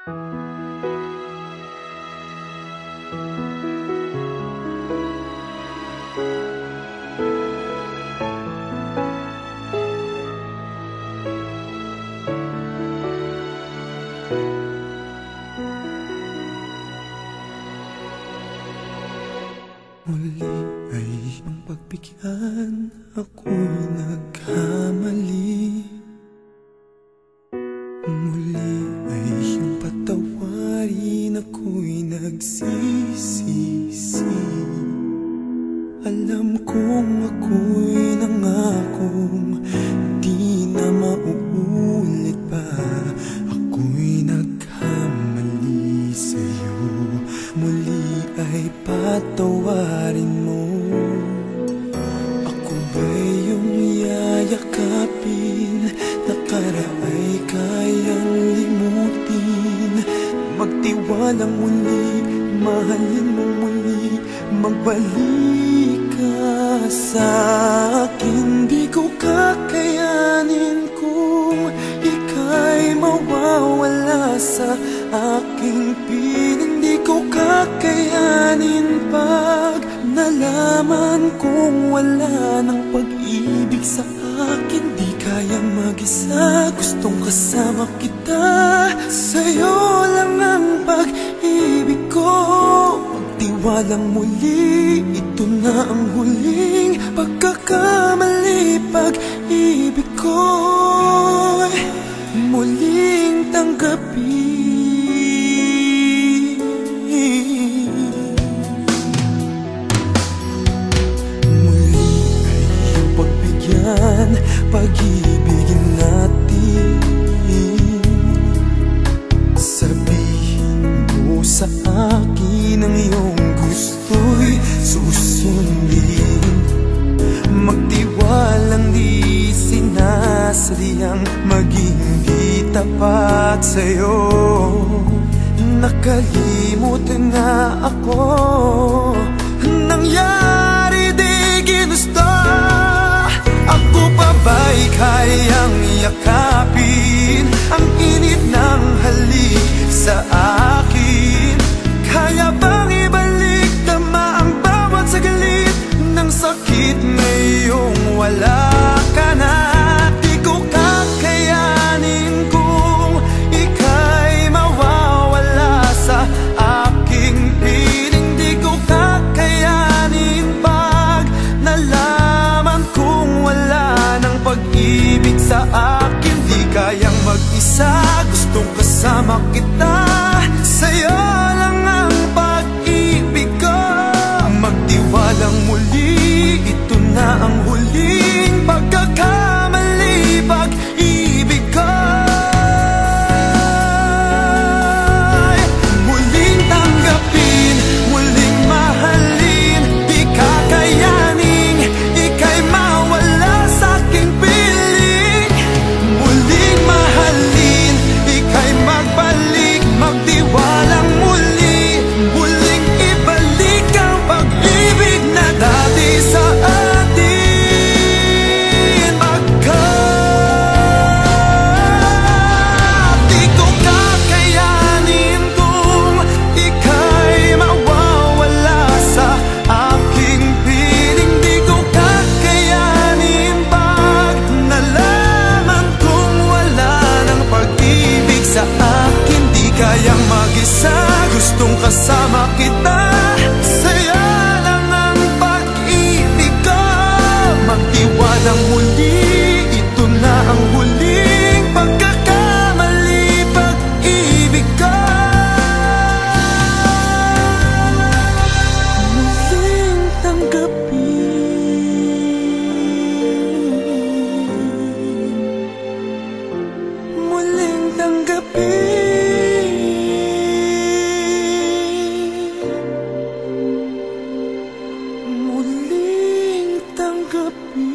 Muli ay iyong pagbigyan, ako'y nagkamali. Muli ay iyong patawarin, ako'y nagsisisi. Alam kong ako'y nangakong di na mauulit pa. Ako'y nagkamali sa'yo, muli ay patawarin mo. Ako ba'y iyong yayakapin, nakaraay kayang limutin. Magtiwalang muli, mahalin mo muli, magbalik ka sa'kin. Di ko kakayanin kung ika'y mawawala sa aking piling. Di ko kakayanin pag nalaman kong wala ng pag-ibig sa akin. Di kayang mag-isa, gustong kasama kita. Sa'yo lang ang pag-ibig ko. Magtiwalang muli, ito na ang huling pagkakamali. Pag-ibig ko'y muling tanggapin. Muli ay iyong pagbigyan, pag-ibigin natin. Sabihin mo sa akin ang iyong gusto'y susundin. Magtiwalang di sinasadyang maging di tapat sa'yo. Nakalimutan na ako, nangyari di ginusto. Ako pa ba'y kayang yakapin ang init ng halik sa akin? Kaya bang ibalik tama ang bawat saglit ng sakit ngayong wala ka na? Di ko kakayanin kung ika'y mawawala sa aking piling. Di ko kakayanin pag nalaman kong wala ng pag-ibig sa akin. Di kayang mag-isa, gustong kasama kita. Sa'yo lang ang pag-ibig ko. Magtiwalang muli, ito na ang huling pagkakamali. Pag-ibig ko muling tanggapin, muling mahalin. Di kakayaning ika'y mawala sa aking piling. Muling mahalin, ika'y magbalik, magtiwalang muli, muling ibalik ang pag-ibig na dati sa atin. Pagkat di ko kakayanin kung ika'y mawawala sa aking piling. Di ko kakayanin pag nalaman kong wala ng pag-ibig sa akin. Di kayang mag-isa, gustong kasama kita. Sa'yo lang ang pag-ibig ko. Magtiwalang muli, ito na ang huling pagkakamali. Pag-ibig ko muling tanggapin, muling tanggapin, muling tanggapin.